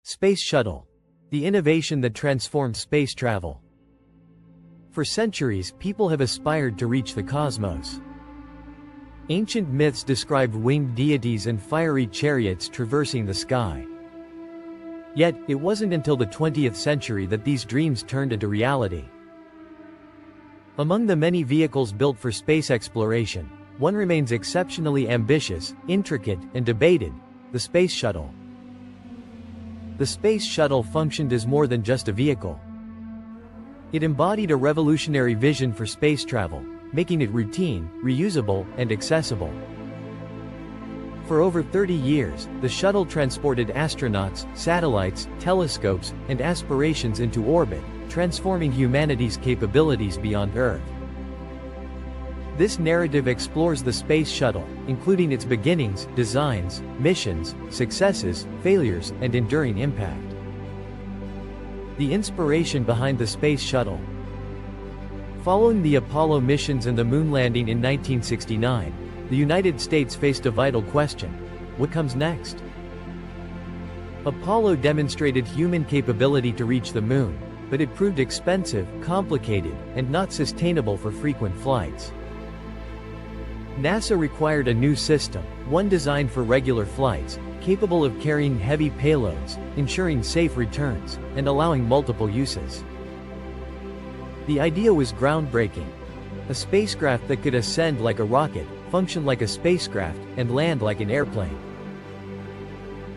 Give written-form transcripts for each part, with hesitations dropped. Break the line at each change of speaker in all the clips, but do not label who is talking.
Space Shuttle. The innovation that transformed space travel. For centuries, people have aspired to reach the cosmos. Ancient myths described winged deities and fiery chariots traversing the sky. Yet, it wasn't until the 20th century that these dreams turned into reality. Among the many vehicles built for space exploration, one remains exceptionally ambitious, intricate, and debated: the Space Shuttle. The Space Shuttle functioned as more than just a vehicle. It embodied a revolutionary vision for space travel, making it routine, reusable, and accessible. For over 30 years, the shuttle transported astronauts, satellites, telescopes, and aspirations into orbit, transforming humanity's capabilities beyond Earth. This narrative explores the Space Shuttle, including its beginnings, designs, missions, successes, failures, and enduring impact. The inspiration behind the Space Shuttle. Following the Apollo missions and the moon landing in 1969, the United States faced a vital question: what comes next? Apollo demonstrated human capability to reach the moon, but it proved expensive, complicated, and not sustainable for frequent flights. NASA required a new system, one designed for regular flights, capable of carrying heavy payloads, ensuring safe returns, and allowing multiple uses. The idea was groundbreaking: a spacecraft that could ascend like a rocket, function like a spacecraft, and land like an airplane.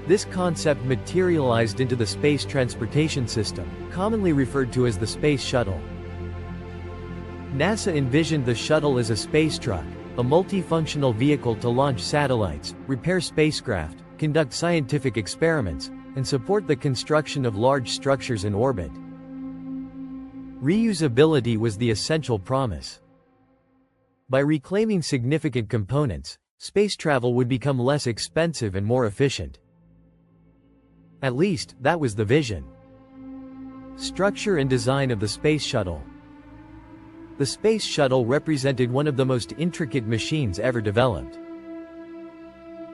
This concept materialized into the Space Transportation System, commonly referred to as the Space Shuttle. NASA envisioned the shuttle as a space truck, a multifunctional vehicle to launch satellites, repair spacecraft, conduct scientific experiments, and support the construction of large structures in orbit. Reusability was the essential promise. By reclaiming significant components, space travel would become less expensive and more efficient. At least, that was the vision. Structure and design of the Space Shuttle. The Space Shuttle represented one of the most intricate machines ever developed.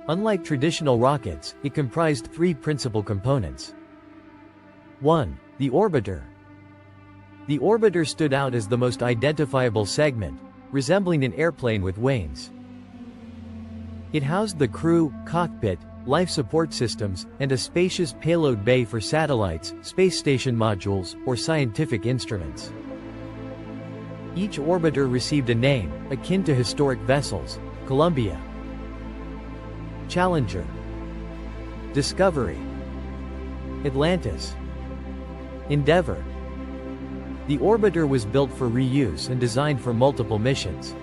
Unlike traditional rockets, it comprised three principal components. 1. The orbiter. The orbiter stood out as the most identifiable segment, resembling an airplane with wings. It housed the crew, cockpit, life support systems, and a spacious payload bay for satellites, space station modules, or scientific instruments. Each orbiter received a name, akin to historic vessels: Columbia, Challenger, Discovery, Atlantis, Endeavour. The orbiter was built for reuse and designed for multiple missions.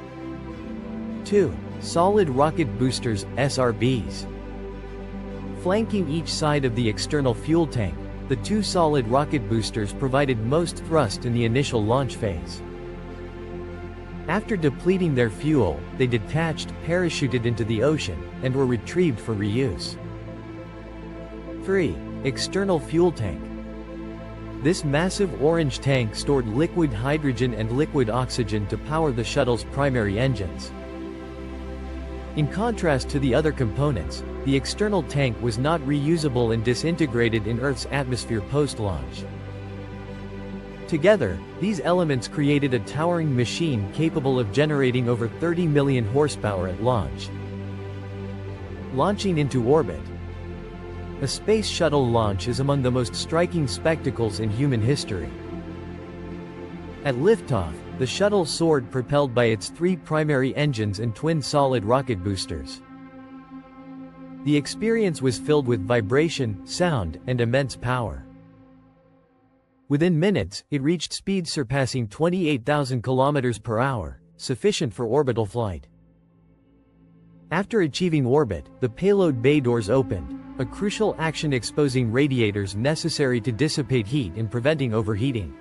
2. Solid rocket boosters, SRBs. Flanking each side of the external fuel tank, the two solid rocket boosters provided most thrust in the initial launch phase. After depleting their fuel, they detached, parachuted into the ocean, and were retrieved for reuse. 3. External fuel tank. This massive orange tank stored liquid hydrogen and liquid oxygen to power the shuttle's primary engines. In contrast to the other components, the external tank was not reusable and disintegrated in Earth's atmosphere post-launch. Together, these elements created a towering machine capable of generating over 30 million horsepower at launch. Launching into orbit. A space shuttle launch is among the most striking spectacles in human history. At liftoff, the shuttle soared propelled by its three primary engines and twin solid rocket boosters. The experience was filled with vibration, sound, and immense power. Within minutes, it reached speeds surpassing 28,000 km per hour, sufficient for orbital flight. After achieving orbit, the payload bay doors opened, a crucial action exposing radiators necessary to dissipate heat and preventing overheating.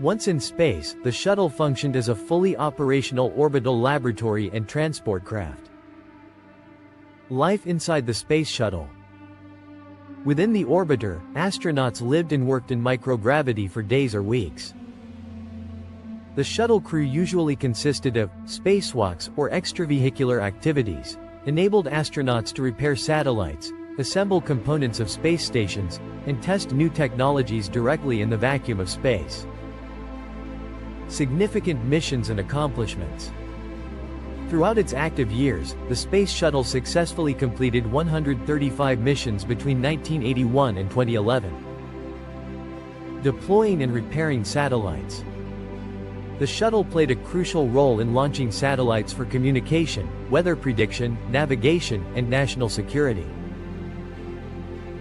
Once in space, the shuttle functioned as a fully operational orbital laboratory and transport craft. Life inside the Space Shuttle. Within the orbiter, astronauts lived and worked in microgravity for days or weeks. The shuttle crew usually consisted of spacewalks or extravehicular activities, enabled astronauts to repair satellites, assemble components of space stations, and test new technologies directly in the vacuum of space. Significant missions and accomplishments. Throughout its active years, the Space Shuttle successfully completed 135 missions between 1981 and 2011. Deploying and repairing satellites. The shuttle played a crucial role in launching satellites for communication, weather prediction, navigation, and national security.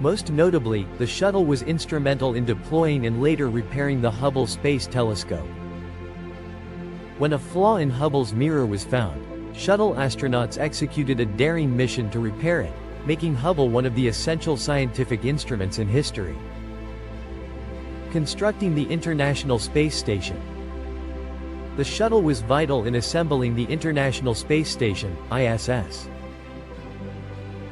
Most notably, the shuttle was instrumental in deploying and later repairing the Hubble Space Telescope. When a flaw in Hubble's mirror was found, shuttle astronauts executed a daring mission to repair it, making Hubble one of the essential scientific instruments in history. Constructing the International Space Station. The shuttle was vital in assembling the International Space Station, ISS.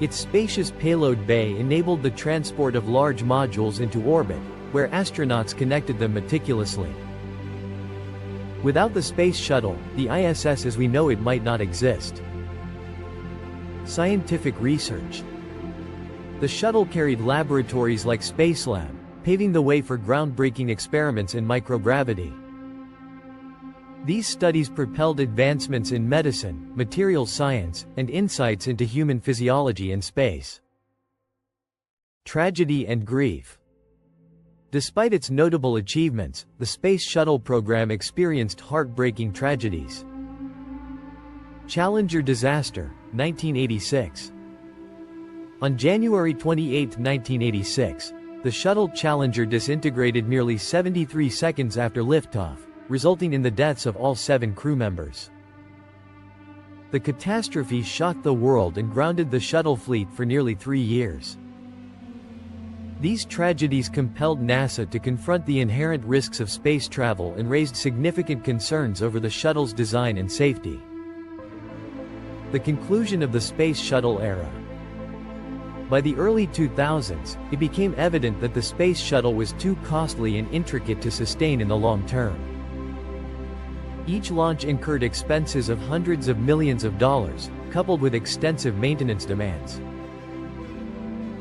Its spacious payload bay enabled the transport of large modules into orbit, where astronauts connected them meticulously. Without the Space Shuttle, the ISS as we know it might not exist. Scientific research. The shuttle carried laboratories like Spacelab, paving the way for groundbreaking experiments in microgravity. These studies propelled advancements in medicine, materials science, and insights into human physiology in space. Tragedy and grief. Despite its notable achievements, the Space Shuttle program experienced heartbreaking tragedies. Challenger disaster, 1986. On January 28, 1986, the shuttle Challenger disintegrated merely 73 seconds after liftoff, resulting in the deaths of all 7 crew members. The catastrophe shocked the world and grounded the shuttle fleet for nearly 3 years. These tragedies compelled NASA to confront the inherent risks of space travel and raised significant concerns over the shuttle's design and safety. The conclusion of the Space Shuttle era. By the early 2000s, it became evident that the Space Shuttle was too costly and intricate to sustain in the long term. Each launch incurred expenses of hundreds of millions of dollars, coupled with extensive maintenance demands.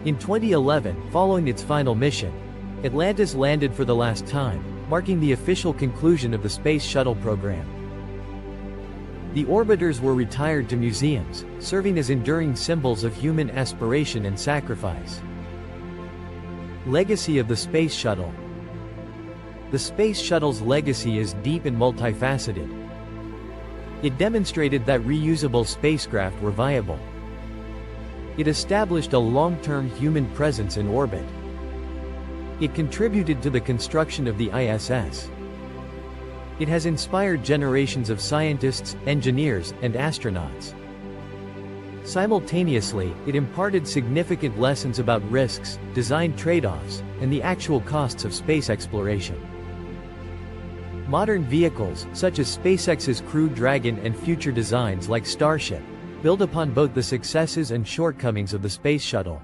In 2011, following its final mission, Atlantis landed for the last time, marking the official conclusion of the Space Shuttle program. The orbiters were retired to museums, serving as enduring symbols of human aspiration and sacrifice. Legacy of the Space Shuttle. The Space Shuttle's legacy is deep and multifaceted. It demonstrated that reusable spacecraft were viable. It established a long-term human presence in orbit. It contributed to the construction of the ISS. It has inspired generations of scientists, engineers, and astronauts. Simultaneously, it imparted significant lessons about risks, design trade-offs, and the actual costs of space exploration. Modern vehicles, such as SpaceX's Crew Dragon and future designs like Starship, build upon both the successes and shortcomings of the Space Shuttle.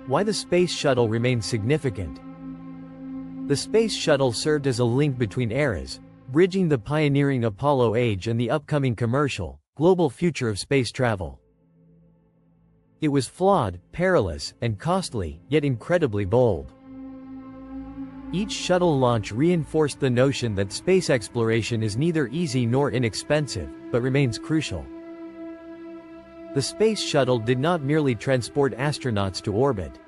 Why the Space Shuttle remains significant. The Space Shuttle served as a link between eras, bridging the pioneering Apollo age and the upcoming commercial, global future of space travel. It was flawed, perilous, and costly, yet incredibly bold. Each shuttle launch reinforced the notion that space exploration is neither easy nor inexpensive, but remains crucial. The Space Shuttle did not merely transport astronauts to orbit.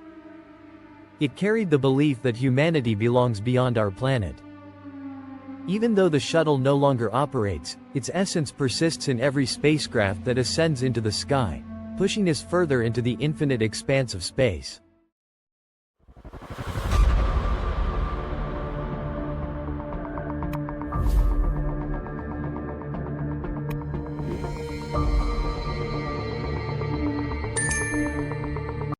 It carried the belief that humanity belongs beyond our planet. Even though the shuttle no longer operates, its essence persists in every spacecraft that ascends into the sky, pushing us further into the infinite expanse of space.